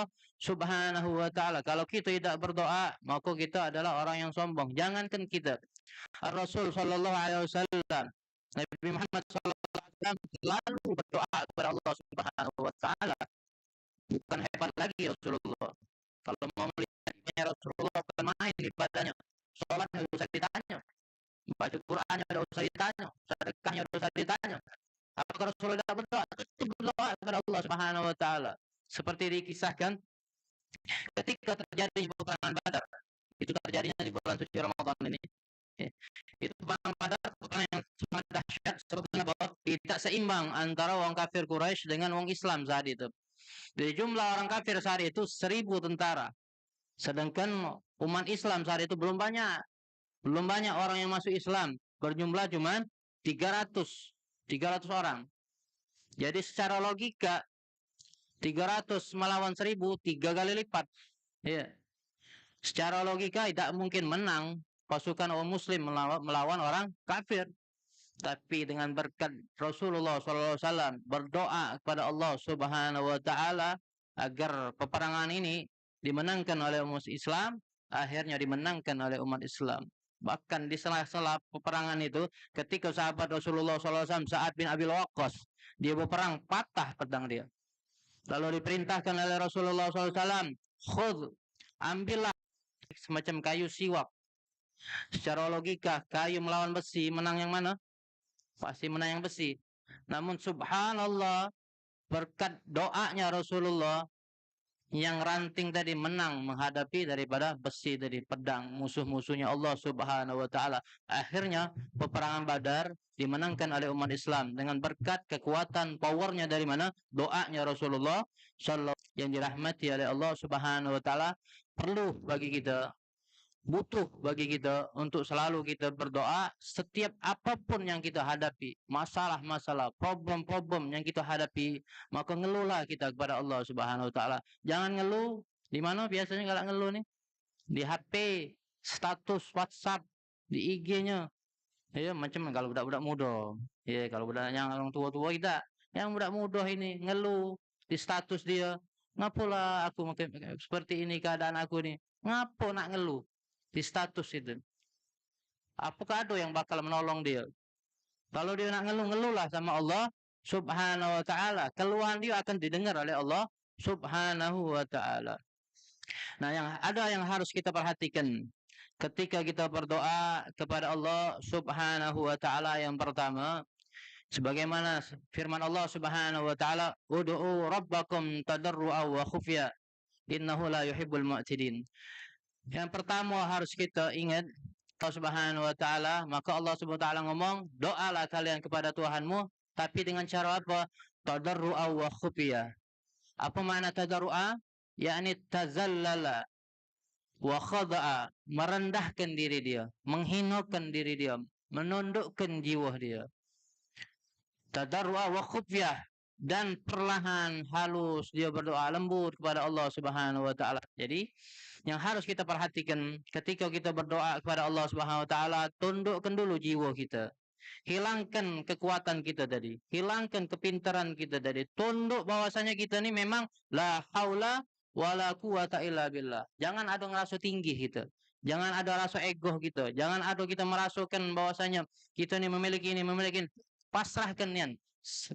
Allah Subhanahu wa taala. Kalau kita tidak berdoa, maka kita adalah orang yang sombong. Jangankan kita, Rasul sallallahu alaihi wasallam, Nabi Muhammad sallallahu alaihi wasallam selalu berdoa kepada Allah Subhanahu wa taala. Bukan hebat lagi Rasulullah. Kalau mau melihatnya Rasulullah bukan main ibadahnya. Sholatnya tidak usah ditanya, baca Qurannya tidak usah ditanya, sedekahnya tidak usah ditanya. Apakah Rasulullah tidak berdoa? Tetap berdoa kepada Allah Subhanahu wa taala. Seperti dikisahkan ketika terjadi peperangan Badar. Itu terjadinya di bulan suci Ramadan ini. Itu peperangan Badar, peperangan yang sangat dahsyat sebabnya bahwa tidak seimbang antara orang kafir Quraisy dengan orang Islam saat itu. Dari jumlah orang kafir saat itu 1.000 tentara. Sedangkan umat Islam saat itu belum banyak. Belum banyak orang yang masuk Islam. Berjumlah cuma 300 orang. Jadi secara logika 300 melawan 1.000 3 kali lipat. Ya. Secara logika tidak mungkin menang pasukan orang muslim melawan orang kafir. Tapi dengan berkat Rasulullah SAW berdoa kepada Allah Subhanahu wa taala agar peperangan ini dimenangkan oleh umat Islam, akhirnya dimenangkan oleh umat Islam. Bahkan di sela-sela peperangan itu, ketika sahabat Rasulullah SAW Sa'ad bin Abi Waqqas, dia berperang, patah pedang dia. Lalu diperintahkan oleh Rasulullah SAW, khudh, ambillah semacam kayu siwak. Secara logika, kayu melawan besi, menang yang mana? Pasti menang yang besi. Namun subhanallah, berkat doanya Rasulullah, yang ranting tadi menang menghadapi daripada besi dari pedang musuh-musuhnya Allah Subhanahu wa taala. Akhirnya peperangan Badar dimenangkan oleh umat Islam dengan berkat kekuatan powernya dari mana? Doanya Rasulullah sallallahu yang dirahmati oleh Allah Subhanahu wa taala. Perlu bagi kita, butuh bagi kita untuk selalu kita berdoa setiap apapun yang kita hadapi, masalah-masalah, problem-problem yang kita hadapi, maka ngeluhlah kita kepada Allah Subhanahu wa taala. Jangan ngeluh di mana biasanya kalau ngeluh nih? Di HP, status WhatsApp, di IG-nya. Ya macam kalau budak-budak muda. Ya kalau budak yang orang tua-tua kita, yang budak muda ini ngeluh di status dia. Ngapalah aku seperti ini keadaan aku nih. Ngapa nak ngeluh di status itu? Apakah ada yang bakal menolong dia? Kalau dia nak ngeluh-ngeluhlah sama Allah Subhanahu wa taala. Keluhan dia akan didengar oleh Allah Subhanahu wa taala. Nah, yang harus kita perhatikan ketika kita berdoa kepada Allah Subhanahu wa taala, yang pertama, sebagaimana firman Allah Subhanahu wa taala, "Ud'u rabbakum tadarru'a wa khufya, innahu la yuhibbul mu'tidin." Yang pertama harus kita ingat Allah Subhanahu wa taala, maka Allah Subhanahu wa taala ngomong, doalah kalian kepada Tuhanmu, tapi dengan cara apa? Tadarru'a wa khufya. Apa makna tadarru'a? Yakni tazallala wa khada'a, merendahkan diri dia, menghinakan diri dia, menundukkan jiwa dia. Tadarru'a wa khufya, dan perlahan halus dia berdoa lembut kepada Allah Subhanahu wa taala. Jadi yang harus kita perhatikan ketika kita berdoa kepada Allah Subhanahu wa taala, tundukkan dulu jiwa kita. Hilangkan kekuatan kita tadi, hilangkan kepintaran kita tadi. Tunduk bahwasanya kita ni memang la haula wala quwata illa billah. Jangan ada ngerasa tinggi kita. Jangan ada rasa ego kita. Jangan ada kita merasakan bahwasanya kita ni memiliki ini, memiliki ini. Pasrahkan nian.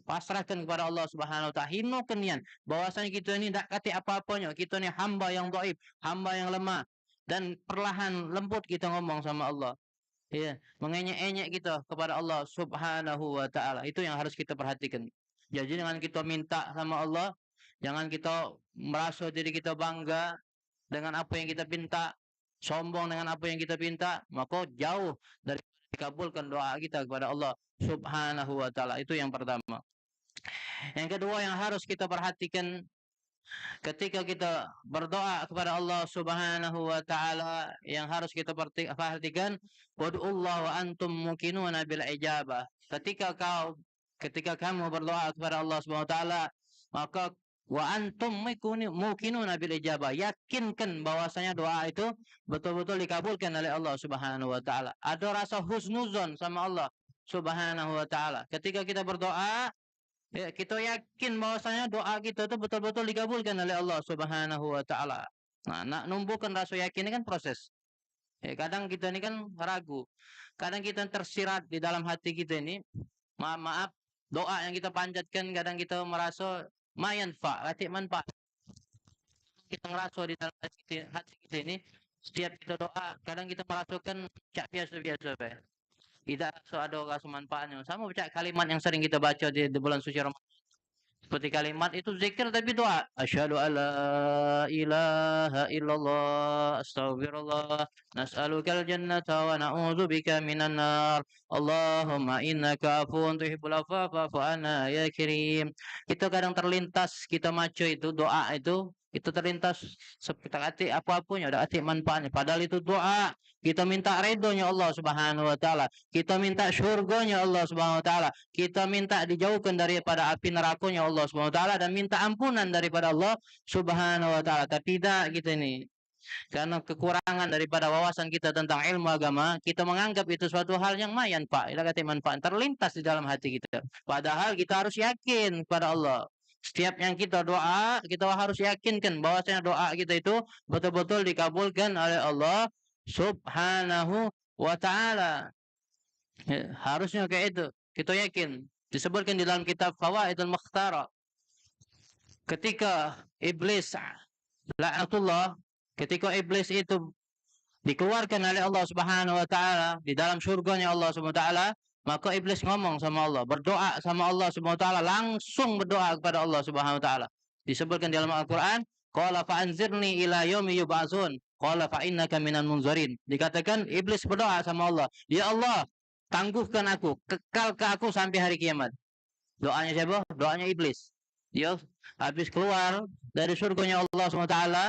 Pasrahkan kepada Allah Subhanahu wa taala. Hinakan nian bahwasanya kita ni tak kati apa-apanya. Kita ni hamba yang dhaif, hamba yang lemah, dan perlahan lembut kita ngomong sama Allah. Ya, mengenyek-enyek kita kepada Allah Subhanahu wa taala. Itu yang harus kita perhatikan. Jadi dengan kita minta sama Allah, jangan kita merasa diri kita bangga dengan apa yang kita minta, sombong dengan apa yang kita minta, maka jauh dari dikabulkan doa kita kepada Allah Subhanahu wa taala. Itu yang pertama. Yang kedua yang harus kita perhatikan ketika kita berdoa kepada Allah Subhanahu wa taala, yang harus kita perhatikan, wad'ullah wa antum muqinuna bil ijabah. Ketika kamu berdoa kepada Allah Subhanahu wa taala, maka wa antum muqinuna bil ijabah, yakinkan bahwasanya doa itu betul-betul dikabulkan oleh Allah Subhanahu wa taala. Ada rasa husnuzon sama Allah Subhanahu wa taala. Ketika kita berdoa, Ya, kita yakin bahwasanya doa kita itu betul-betul dikabulkan oleh Allah Subhanahu wa taala. Nah, nak numbuhkan rasa yakin ini kan proses. Ya, kadang kita ini kan ragu. Kadang kita tersirat di dalam hati kita ini, maaf, doa yang kita panjatkan kadang kita merasa mayanfa, arti manfaat. Kita ngerasa di dalam hati kita ini, setiap kita doa, kadang kita merasakan cak biasa-biasa, Pak. Tidak ada rasa manfaatnya. Sama macam kalimat yang sering kita baca di bulan suci Ramadan. Seperti kalimat itu zikir tapi doa. Asyhadu alla ilaha illallah astaghfirullah nas'alukal jannata wa na'udzubika minan nar. Allahumma innaka afuwun tuhibbul afwa fa'fu anna ya karim. Kita kadang terlintas kita maca itu doa itu terlintas seperti hati apa-apun ada arti manfaatnya padahal itu doa kita minta ridhonya Allah Subhanahu wa taala kita minta syurganya Allah Subhanahu wa taala kita minta dijauhkan daripada api nerakanya Allah Subhanahu wa taala dan minta ampunan daripada Allah Subhanahu wa taala. Tapi tidak kita ini karena kekurangan daripada wawasan kita tentang ilmu agama, kita menganggap itu suatu hal yang manfaat, manfaat terlintas di dalam hati kita. Padahal kita harus yakin kepada Allah. Setiap yang kita doa, kita harus yakinkan bahwasanya doa kita itu betul-betul dikabulkan oleh Allah Subhanahu wa taala. Ya, harusnya kayak itu. Kita yakin. Disebutkan di dalam kitab Fawaidul Mukhtara. Ketika iblis laknatullah, ketika iblis itu dikeluarkan oleh Allah Subhanahu wa taala di dalam surganya Allah Subhanahu wa taala, maka iblis ngomong sama Allah, berdoa sama Allah Subhanahu wa taala, langsung berdoa kepada Allah Subhanahu wa taala. Disebutkan dalam Al-Qur'an, qala fa'anzirni ila yaumi yub'atsun, qala fa innaka minal munzirin. Dikatakan iblis berdoa sama Allah, "Ya Allah, tangguhkan aku, kekalkan aku sampai hari kiamat." Doanya siapa? Doanya iblis. Dia habis keluar dari surganya Allah Subhanahu wa taala,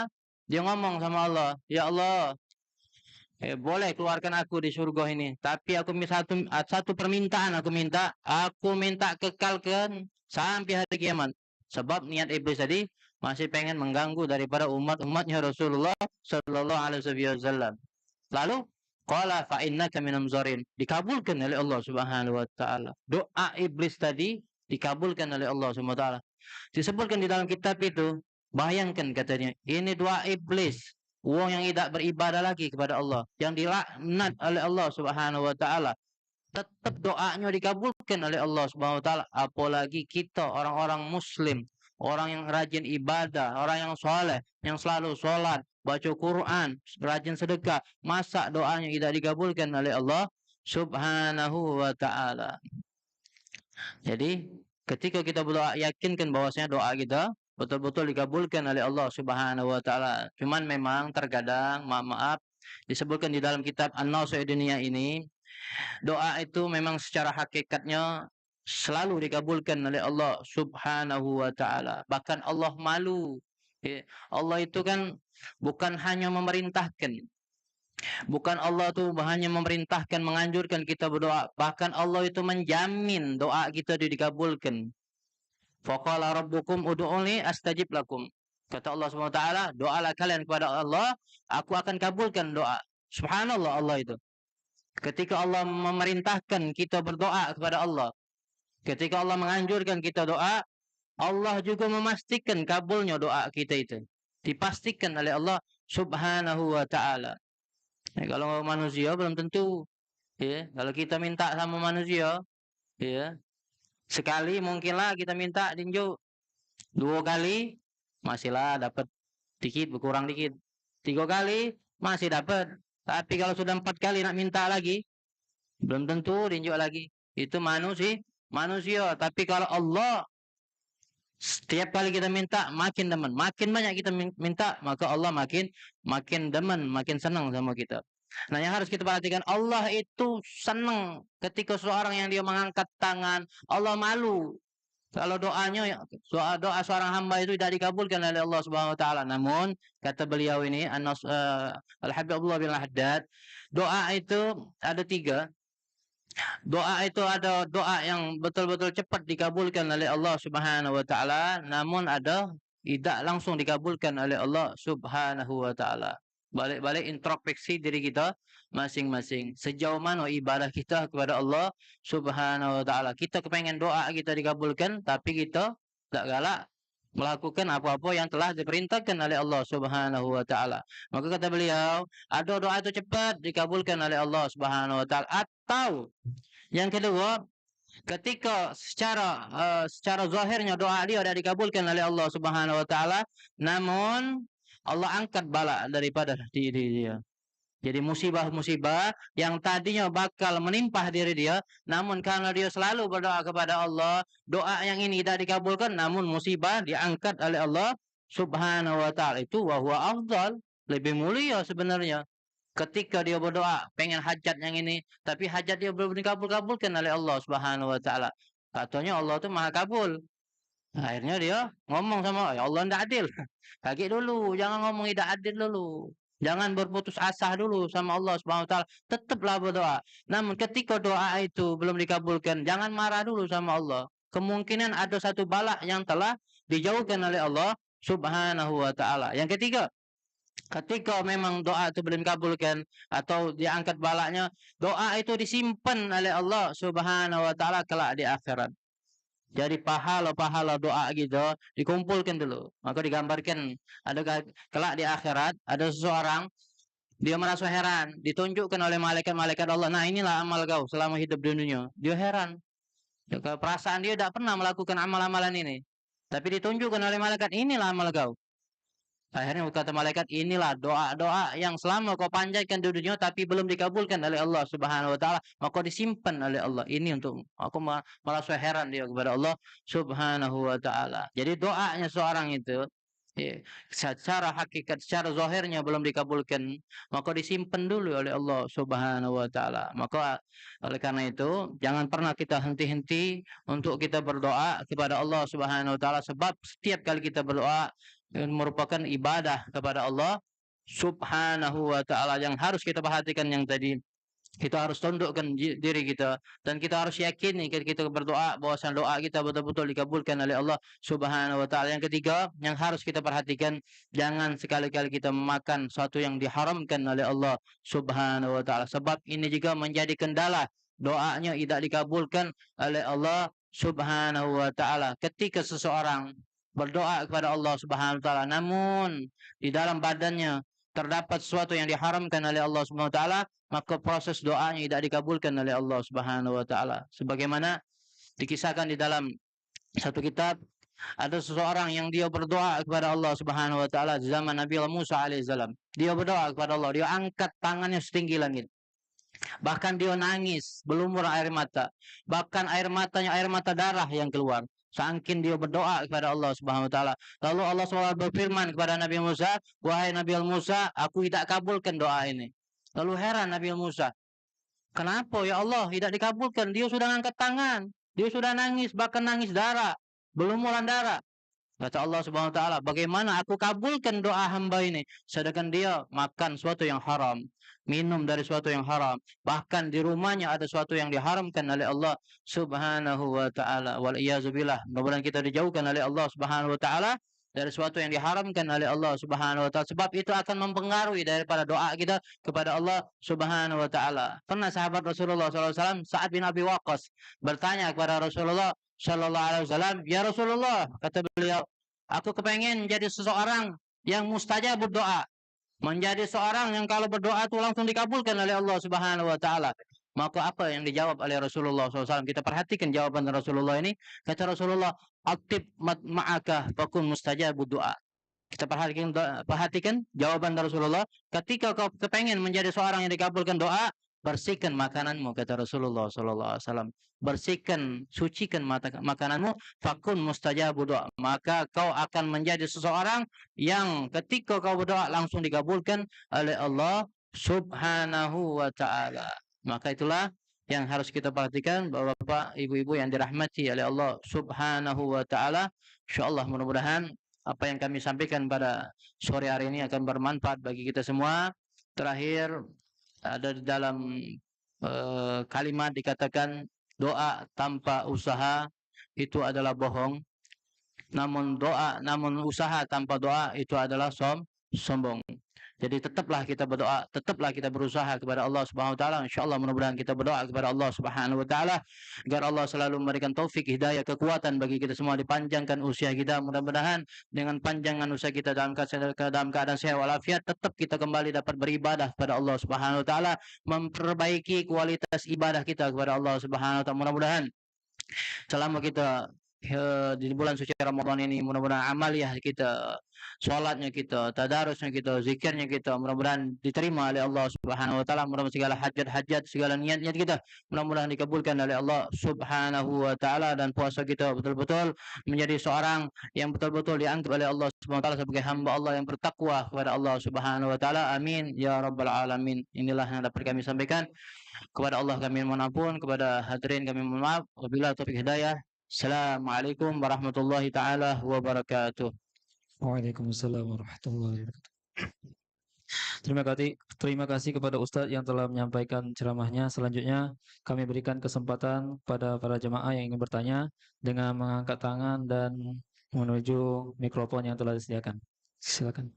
dia ngomong sama Allah, "Ya Allah, boleh keluarkan aku di surga ini, tapi aku minta satu permintaan aku minta kekalkan sampai hari kiamat." Sebab niat iblis tadi masih pengen mengganggu daripada umatnya Rasulullah Sallallahu Alaihi Wasallam. Lalu qala fa innaka minal munzirin, dikabulkan oleh Allah Subhanahu wa taala. Doa iblis tadi dikabulkan oleh Allah Subhanahu wa taala. Disebutkan di dalam kitab itu, bayangkan katanya, ini doa iblis. Wong yang tidak beribadah lagi kepada Allah, yang dilaknat oleh Allah Subhanahu wa taala, tetap doanya dikabulkan oleh Allah Subhanahu wa taala. Apalagi kita orang-orang muslim, orang yang rajin ibadah, orang yang soleh, yang selalu sholat, baca Quran, rajin sedekah, masa doanya tidak dikabulkan oleh Allah Subhanahu wa taala. Jadi ketika kita berdoa, yakinkan bahwasanya doa kita betul-betul dikabulkan oleh Allah Subhanahu wa taala. Cuman memang terkadang maaf disebutkan di dalam kitab An-Nasih Dunia ini, doa itu memang secara hakikatnya selalu dikabulkan oleh Allah Subhanahu wa taala. Bahkan Allah malu. Allah itu kan bukan hanya memerintahkan. Bukan Allah itu hanya memerintahkan, menganjurkan kita berdoa. Bahkan Allah itu menjamin doa kita dikabulkan. Faqala rabbukum ud'uni astajib lakum. Kata Allah SWT, doalah kalian kepada Allah, aku akan kabulkan doa. Subhanallah Allah itu. Ketika Allah memerintahkan kita berdoa kepada Allah, ketika Allah menganjurkan kita doa, Allah juga memastikan kabulnya doa kita itu. Dipastikan oleh Allah Subhanahu wa ta'ala. Kalau manusia belum tentu. Ya, kalau kita minta sama manusia, ya, sekali mungkinlah kita minta tinju, 2 kali masihlah dapat dikit, berkurang dikit, 3 kali masih dapat. Tapi kalau sudah 4 kali nak minta lagi, belum tentu tinju lagi. Itu manusia. Tapi kalau Allah, setiap kali kita minta makin demen, makin banyak kita minta, maka Allah makin demen, makin senang sama kita. Nah, yang harus kita perhatikan, Allah itu senang ketika seorang yang dia mengangkat tangan. Allah malu kalau doa seorang hamba itu tidak dikabulkan oleh Allah Subhanahu wa taala. Namun kata beliau ini Al-Habib Abdullah bin Haddad, doa itu ada 3. Doa itu ada doa yang betul-betul cepat dikabulkan oleh Allah Subhanahu wa taala, namun ada tidak langsung dikabulkan oleh Allah Subhanahu wa taala. balik-balik introspeksi diri kita masing-masing. Sejauh mana ibadah kita kepada Allah Subhanahu wa taala. Kita kepengen doa kita dikabulkan, tapi kita tak galak melakukan apa-apa yang telah diperintahkan oleh Allah Subhanahu wa taala. Maka kata beliau, ada doa itu cepat dikabulkan oleh Allah Subhanahu wa taala, atau yang kedua, ketika secara zahirnya doa dia sudah dikabulkan oleh Allah Subhanahu wa taala, namun Allah angkat bala daripada diri dia. Jadi musibah-musibah yang tadinya bakal menimpa diri dia, namun karena dia selalu berdoa kepada Allah, doa yang ini tidak dikabulkan, namun musibah diangkat oleh Allah Subhanahu wa taala. Itu wa huwa afdal, lebih mulia sebenarnya. Ketika dia berdoa pengen hajat yang ini, tapi hajat dia belum dikabulkan oleh Allah Subhanahu wa taala. Katanya Allah itu Maha kabul. Akhirnya dia ngomong sama, ya Allah tidak adil. Kaget dulu, jangan ngomong tidak adil dulu. Jangan berputus asa dulu sama Allah Subhanahu wa taala. Tetaplah berdoa. Namun ketika doa itu belum dikabulkan, jangan marah dulu sama Allah. Kemungkinan ada satu bala yang telah dijauhkan oleh Allah Subhanahu wa taala. Yang ketiga, ketika memang doa itu belum dikabulkan atau diangkat balanya, doa itu disimpan oleh Allah Subhanahu wa taala kelak di akhirat. Jadi pahala-pahala doa gitu dikumpulkan dulu. Maka digambarkan ada kelak di akhirat ada seseorang dia merasa heran, ditunjukkan oleh malaikat-malaikat Allah. Nah, inilah amal kau selama hidup di dunia. Dia heran. Perasaan dia tidak pernah melakukan amal-amalan ini. Tapi ditunjukkan oleh malaikat, inilah amal kau. Akhirnya kata malaikat, inilah doa-doa yang selama kau panjatkan di dunia tapi belum dikabulkan oleh Allah Subhanahu wa taala, maka disimpan oleh Allah. Ini untuk aku merasa heran dia kepada Allah Subhanahu wa taala. Jadi doanya seorang itu secara hakikat, secara zahirnya belum dikabulkan, maka disimpan dulu oleh Allah Subhanahu wa taala. Maka oleh karena itu, jangan pernah kita henti-henti untuk kita berdoa kepada Allah Subhanahu wa taala, sebab setiap kali kita berdoa merupakan ibadah kepada Allah Subhanahu wa taala. Yang harus kita perhatikan yang tadi, kita harus tundukkan diri kita dan kita harus yakini ketika kita berdoa bahwasanya doa kita betul-betul dikabulkan oleh Allah Subhanahu wa taala. Yang ketiga, yang harus kita perhatikan, jangan sekali-kali kita memakan sesuatu yang diharamkan oleh Allah Subhanahu wa taala, sebab ini juga menjadi kendala doanya tidak dikabulkan oleh Allah Subhanahu wa taala. Ketika seseorang berdoa kepada Allah Subhanahu wa taala namun di dalam badannya terdapat sesuatu yang diharamkan oleh Allah Subhanahu wa taala, maka proses doanya tidak dikabulkan oleh Allah Subhanahu wa taala. Sebagaimana dikisahkan di dalam satu kitab, ada seseorang yang dia berdoa kepada Allah Subhanahu wa taala zaman Nabi Musa alaihissalam. Dia berdoa kepada Allah, dia angkat tangannya setinggi langit. Bahkan dia nangis, berlumur air mata. Bahkan air matanya air mata darah yang keluar. Saking dia berdoa kepada Allah Subhanahu wa taala. Lalu Allah SWT berfirman kepada Nabi Musa, "Wahai Nabi Musa, aku tidak kabulkan doa ini." Lalu heran Nabi Musa, "Kenapa ya Allah tidak dikabulkan? Dia sudah angkat tangan, dia sudah nangis, bahkan nangis darah, berlumuran darah." Kata Allah Subhanahu wa taala, "Bagaimana aku kabulkan doa hamba ini sedangkan dia makan sesuatu yang haram, minum dari sesuatu yang haram, bahkan di rumahnya ada sesuatu yang diharamkan oleh Allah Subhanahu wa taala." Wal iyazubillah. Mudah-mudahan kita dijauhkan oleh Allah Subhanahu wa taala dari sesuatu yang diharamkan oleh Allah Subhanahu wa taala, sebab itu akan mempengaruhi daripada doa kita kepada Allah Subhanahu wa taala. Pernah sahabat Rasulullah SAW Sa'ad bin Abi Waqqas bertanya kepada Rasulullah Shallallahu Alaihi Wasallam, "Ya Rasulullah," kata beliau, "aku kepengen menjadi seseorang yang mustajab berdoa, menjadi seorang yang kalau berdoa itu langsung dikabulkan oleh Allah Subhanahu wa taala." Maka apa yang dijawab oleh Rasulullah SAW? Kita perhatikan jawaban Rasulullah ini. Kata Rasulullah, "Aktib ma'aka fakun mustajab doa." Kita perhatikan jawaban Rasulullah. Ketika kau kepengen menjadi seorang yang dikabulkan doa, bersihkan makananmu, kata Rasulullah SAW. Bersihkan, sucikan makananmu, fakun mustajabu doa. Maka kau akan menjadi seseorang yang ketika kau berdoa langsung dikabulkan oleh Allah Subhanahu wa ta'ala. Maka itulah yang harus kita perhatikan, Bapak, Ibu-ibu yang dirahmati oleh Allah Subhanahu wa ta'ala. InsyaAllah mudah-mudahan apa yang kami sampaikan pada sore hari ini akan bermanfaat bagi kita semua. Terakhir, ada di dalam kalimat dikatakan doa tanpa usaha itu adalah bohong, namun usaha tanpa doa itu adalah sombong. Jadi tetaplah kita berdoa, tetaplah kita berusaha kepada Allah Subhanahu wa taala. Insyaallah mudah-mudahan kita berdoa kepada Allah Subhanahu wa taala agar Allah selalu memberikan taufik, hidayah, kekuatan bagi kita semua, dipanjangkan usia kita. Mudah-mudahan dengan panjangan usia kita dalam keadaan sehat walafiat, tetap kita kembali dapat beribadah kepada Allah Subhanahu wa taala, memperbaiki kualitas ibadah kita kepada Allah Subhanahu wa taala. Mudah-mudahan selama kita di bulan suci Ramadan ini, mudah-mudahan amaliyah kita, sholatnya kita, tadarusnya kita, zikirnya kita, mudah-mudahan diterima oleh Allah Subhanahu wa taala. Mudah-mudahan segala hajat-hajat, segala niat-niat kita mudah-mudahan dikabulkan oleh Allah Subhanahu wa taala, dan puasa kita betul-betul menjadi seorang yang betul-betul dianggap oleh Allah Subhanahu wa taala sebagai hamba Allah yang bertakwa kepada Allah Subhanahu wa taala. Amin ya rabbal alamin. Inilah yang dapat kami sampaikan. Kepada Allah kami mohon ampun, kepada hadirin kami mohon maaf. Wabillahi taufiq hidayah. Assalamualaikum warahmatullahi taala wabarakatuh. Waalaikumsalam warahmatullahi wabarakatuh. Terima kasih kepada Ustadz yang telah menyampaikan ceramahnya. Selanjutnya kami berikan kesempatan pada para jemaah yang ingin bertanya dengan mengangkat tangan dan menuju mikrofon yang telah disediakan. Silakan.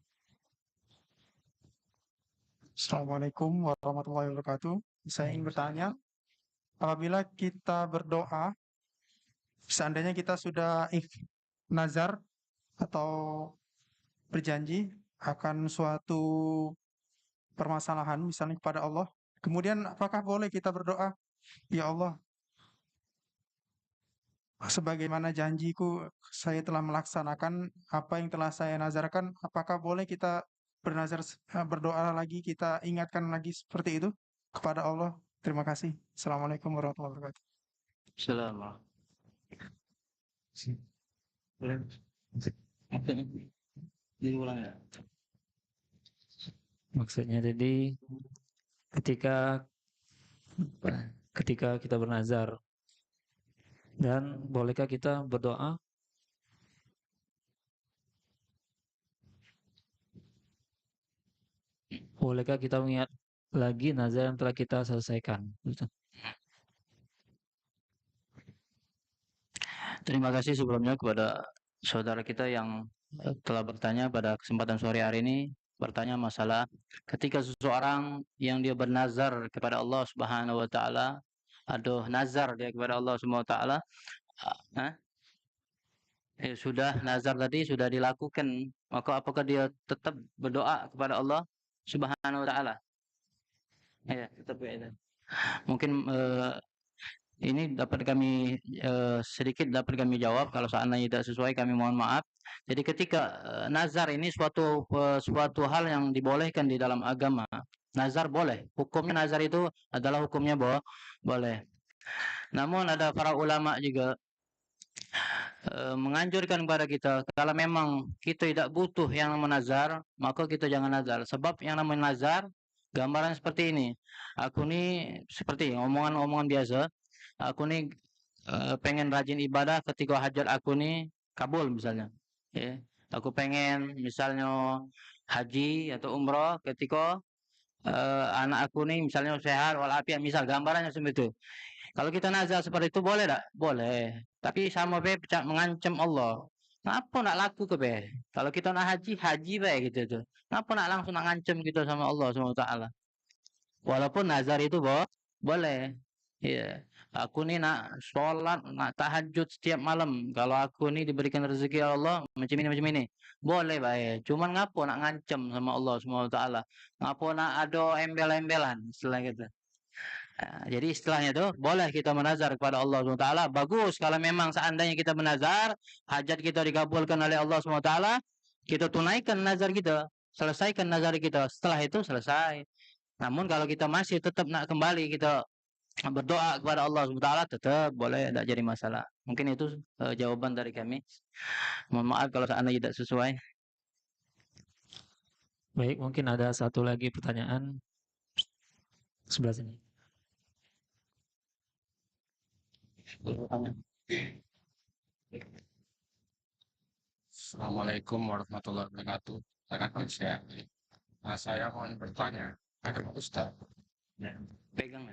Assalamualaikum warahmatullahi wabarakatuh. Saya ingin bertanya, apabila kita berdoa, seandainya kita sudah nazar atau berjanji akan suatu permasalahan, misalnya kepada Allah, kemudian apakah boleh kita berdoa, ya Allah, sebagaimana janjiku saya telah melaksanakan apa yang telah saya nazarkan, apakah boleh kita berdoa lagi, kita ingatkan lagi seperti itu kepada Allah? Terima kasih. Assalamualaikum warahmatullahi wabarakatuh. Assalamualaikum. Diulang ya. Maksudnya jadi ketika kita bernazar, dan bolehkah kita berdoa? Bolehkah kita mengingat lagi nazar yang telah kita selesaikan? Terima kasih sebelumnya kepada saudara kita yang telah bertanya pada kesempatan sore hari ini, bertanya masalah ketika seseorang yang dia bernazar kepada Allah Subhanahu wa taala, aduh nazar dia kepada Allah Subhanahu wa taala, sudah nazar tadi sudah dilakukan, maka apakah dia tetap berdoa kepada Allah Subhanahu wa taala? Ya, tetap ya. Mungkin ini dapat kami sedikit dapat kami jawab. Kalau seandainya tidak sesuai, kami mohon maaf. Jadi ketika nazar ini suatu hal yang dibolehkan di dalam agama. Nazar boleh. Hukumnya nazar itu adalah hukumnya boleh. Namun ada para ulama juga menganjurkan kepada kita, kalau memang kita tidak butuh yang namanya nazar, maka kita jangan nazar. Sebab yang namanya nazar, gambaran seperti ini. Aku ini seperti omongan-omongan biasa. Aku ini pengen rajin ibadah ketika hajat aku ini kabul misalnya. Ya. Aku pengen misalnya haji atau umroh ketika anak aku ini misalnya sehat walafiat, misal gambarannya seperti itu. Kalau kita nazar seperti itu boleh tak? Boleh. Tapi sama be mengancam Allah. Kenapa nak laku ke be? Kalau kita nak haji be gitu tuh. Kenapa nak langsung nak ngancam kita sama Allah SWT? Walaupun nazar itu boleh. Iya. Aku nih nak sholat, nak tahajud setiap malam. Kalau aku nih diberikan rezeki Allah macam ini. Boleh baik. Cuman ngapa nak ngancam sama Allah SWT? Ngapa nak ada embel-embelan istilah gitu. Jadi istilahnya itu boleh kita menazar kepada Allah SWT. Bagus kalau memang seandainya kita menazar, hajat kita dikabulkan oleh Allah SWT, kita tunaikan nazar kita, selesaikan nazar kita. Setelah itu selesai. Namun kalau kita masih tetap nak kembali kita berdoa kepada Allah SWT, tetap boleh, tidak jadi masalah. Mungkin itu jawaban dari kami. Mohon maaf kalau seandainya tidak sesuai. Baik, mungkin ada satu lagi pertanyaan sebelah sini. Assalamualaikum warahmatullahi wabarakatuh. Saya mohon bertanya kepada Ustaz. Pegang.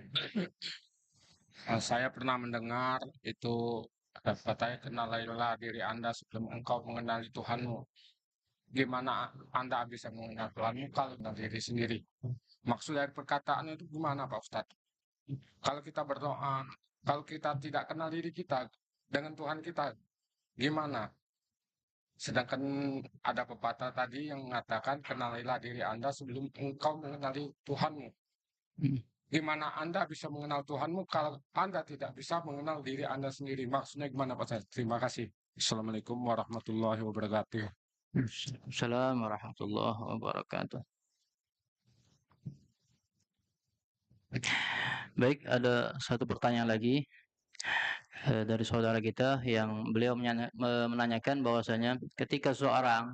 Saya pernah mendengar itu katanya, kenalilah diri Anda sebelum engkau mengenali Tuhanmu. Gimana Anda bisa mengenal Tuhanmu kalau dari diri sendiri? Maksud dari perkataan itu gimana Pak Ustadz? Kalau kita berdoa, kalau kita tidak kenal diri kita dengan Tuhan kita, gimana? Sedangkan ada pepatah tadi yang mengatakan kenalilah diri Anda sebelum engkau mengenali Tuhanmu. Hmm. Gimana Anda bisa mengenal Tuhanmu kalau Anda tidak bisa mengenal diri Anda sendiri? Maksudnya gimana Pak Ustadz? Terima kasih. Assalamualaikum warahmatullahi wabarakatuh. Assalamualaikum warahmatullahi wabarakatuh. Baik, ada satu pertanyaan lagi dari saudara kita yang beliau menanyakan bahwasanya ketika seorang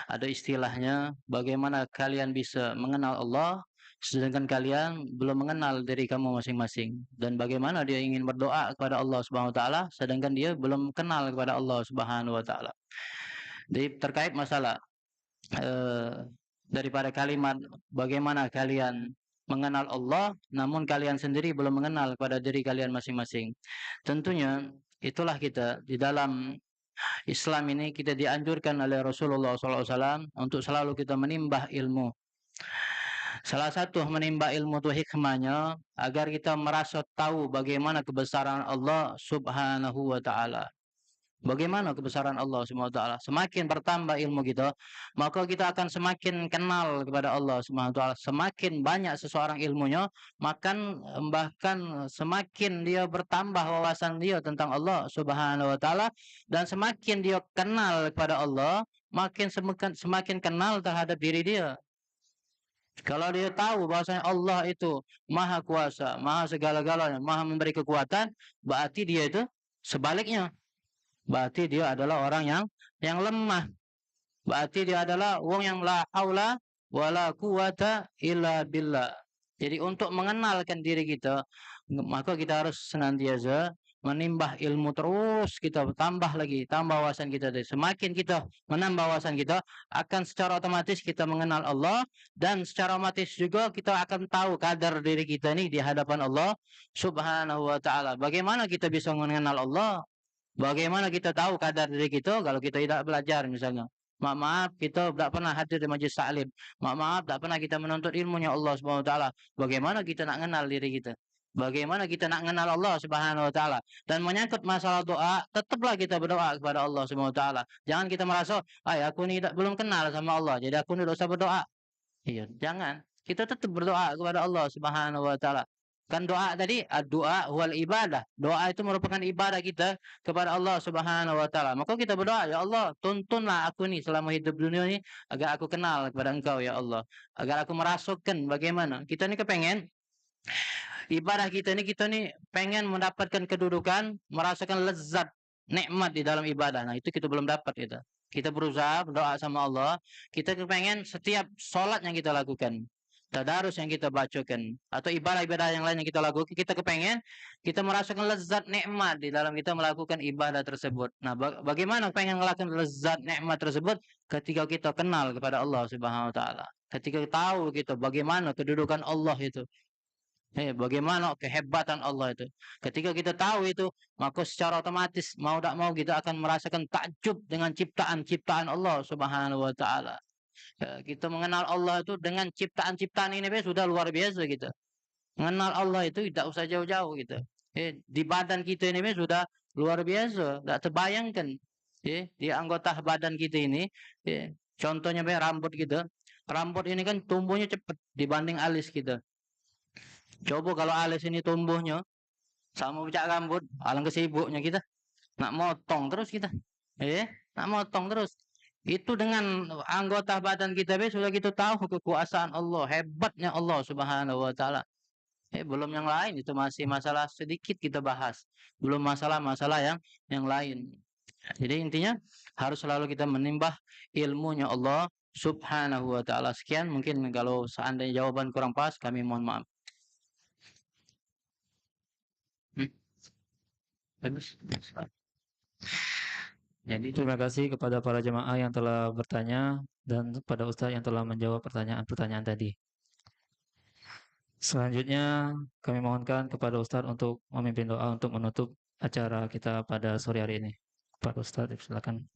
ada istilahnya bagaimana kalian bisa mengenal Allah sedangkan kalian belum mengenal diri kamu masing-masing, dan bagaimana dia ingin berdoa kepada Allah Subhanahu wa taala sedangkan dia belum kenal kepada Allah Subhanahu wa taala. Jadi terkait masalah daripada kalimat bagaimana kalian mengenal Allah namun kalian sendiri belum mengenal kepada diri kalian masing-masing. Tentunya itulah kita di dalam Islam ini kita dianjurkan oleh Rasulullah SAW untuk selalu kita menimbah ilmu. Salah satu menimba ilmu itu hikmahnya agar kita merasa tahu bagaimana kebesaran Allah Subhanahu wa taala. Bagaimana kebesaran Allah Subhanahu wa taala? Semakin bertambah ilmu kita, maka kita akan semakin kenal kepada Allah Subhanahu wa taala. Semakin banyak seseorang ilmunya, bahkan semakin dia bertambah wawasan dia tentang Allah Subhanahu wa taala, dan semakin dia kenal kepada Allah, semakin kenal terhadap diri dia. Kalau dia tahu bahwasanya Allah itu Maha Kuasa, Maha segala-galanya, Maha memberi kekuatan, berarti dia itu sebaliknya. Berarti dia adalah orang yang lemah. Berarti dia adalah orang yang la haula wala quwata illa billah. Jadi untuk mengenalkan diri kita, maka kita harus senantiasa menimbah ilmu terus, kita tambah lagi, tambah wawasan kita. Semakin kita menambah wawasan kita, akan secara otomatis kita mengenal Allah, dan secara otomatis juga kita akan tahu kadar diri kita ini di hadapan Allah Subhanahu wa taala. Bagaimana kita bisa mengenal Allah? Bagaimana kita tahu kadar diri kita kalau kita tidak belajar misalnya? Maaf, kita tidak pernah hadir di majlis taklim. Maaf, tidak pernah kita menuntut ilmunya Allah Subhanahu wa taala. Bagaimana kita nak kenal diri kita? Bagaimana kita nak kenal Allah Subhanahu wa taala? Dan menyangkut masalah doa, tetaplah kita berdoa kepada Allah Subhanahu wa taala. Jangan kita merasa, aku ni belum kenal sama Allah, jadi aku ni tidak usah berdoa." Iya, jangan. Kita tetap berdoa kepada Allah Subhanahu wa taala. Kan doa tadi, doa wal ibadah. Doa itu merupakan ibadah kita kepada Allah Subhanahu wa taala. Maka kita berdoa, "Ya Allah, tuntunlah aku ni selama hidup dunia ni agar aku kenal kepada Engkau ya Allah. Agar aku merasakan bagaimana." Kita ni kepengen ibadah kita ni pengen mendapatkan kedudukan, merasakan lezat, nikmat di dalam ibadah. Nah, itu kita belum dapat kita. Kita berusaha berdoa sama Allah, kita kepengen setiap sholat yang kita lakukan, tadarus yang kita bacakan, atau ibadah-ibadah yang lain yang kita lakukan, kita kepengen kita merasakan lezat nikmat di dalam kita melakukan ibadah tersebut. Nah, bagaimana pengen melakukan lezat nikmat tersebut? Ketika kita kenal kepada Allah Subhanahu wa taala. Ketika tahu kita bagaimana kedudukan Allah itu. Bagaimana kehebatan Allah itu. Ketika kita tahu itu, maka secara otomatis mau tak mau kita akan merasakan takjub dengan ciptaan-ciptaan Allah Subhanahu wa taala. Kita mengenal Allah itu dengan ciptaan-ciptaan ini sudah luar biasa kita. Mengenal Allah itu tidak usah jauh-jauh gitu. Di badan kita ini sudah luar biasa, tidak terbayangkan. Di anggota badan kita ini, contohnya rambut kita. Rambut ini kan tumbuhnya cepat dibanding alis kita. Coba kalau alis ini tumbuhnya sama pucak rambut, alangkah sibuknya kita. Nak motong terus kita. Nak motong terus. Itu dengan anggota badan kita sudah kita tahu kekuasaan Allah, hebatnya Allah Subhanahu wa taala. Belum yang lain, itu masih masalah sedikit kita bahas. Belum masalah-masalah yang lain. Jadi intinya harus selalu kita menimbah ilmunya Allah Subhanahu wa taala. Sekian, mungkin kalau seandainya jawaban kurang pas, kami mohon maaf. Bagus. Jadi Terima kasih kepada para jemaah yang telah bertanya dan kepada Ustaz yang telah menjawab pertanyaan-pertanyaan tadi. Selanjutnya kami mohonkan kepada Ustaz untuk memimpin doa untuk menutup acara kita pada sore hari ini. Pak Ustaz, silakan.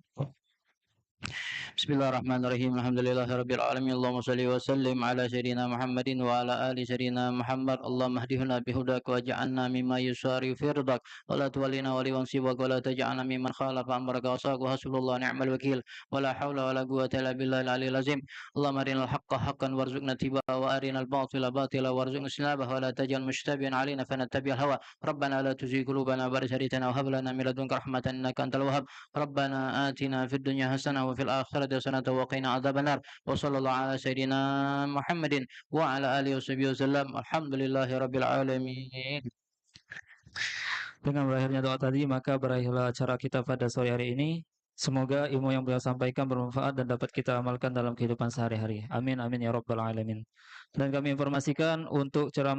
Bismillahirrahmanirrahim. Alhamdulillahirabbil alamin. Allahumma shalli wa sallim ala sayyidina Muhammadin wa ala ali sayyidina Muhammad. Allahumma hdihna bihudak waj'alna mimma yusari fi ridak wa la tuwallina waliyan siwak wa la taj'alna mimman khalafa amraka wa saq wa hasbunallahu wa ni'mal wakil wa la hawla wa la quwwata illa billahil aliyyil azim. Allahumma arinal haqqa haqqan warzuqna tibaa wa arinal batila batila warzuqna ijtinabah wa la taj'al mushtabihan alaina fanattabi'al hawa. Rabbana la tuzigh qulubana ba'da idh hadaytana wa hab lana min ladunka rahmatan innaka antal wahhab. Rabbana atina fid dunya hasanah wa fil akhirati hasanah wa qina adzabannar. Wa sallallahu ala sayyidina Muhammadin wa ala alihi wasallam. Alhamdulillahi rabbil alamin. Dengan berakhirnya doa tadi, maka berakhirlah acara kita pada sore hari ini. Semoga ilmu yang beliau sampaikan bermanfaat dan dapat kita amalkan dalam kehidupan sehari-hari. Amin amin ya rabbal alamin. Dan kami informasikan untuk ceramah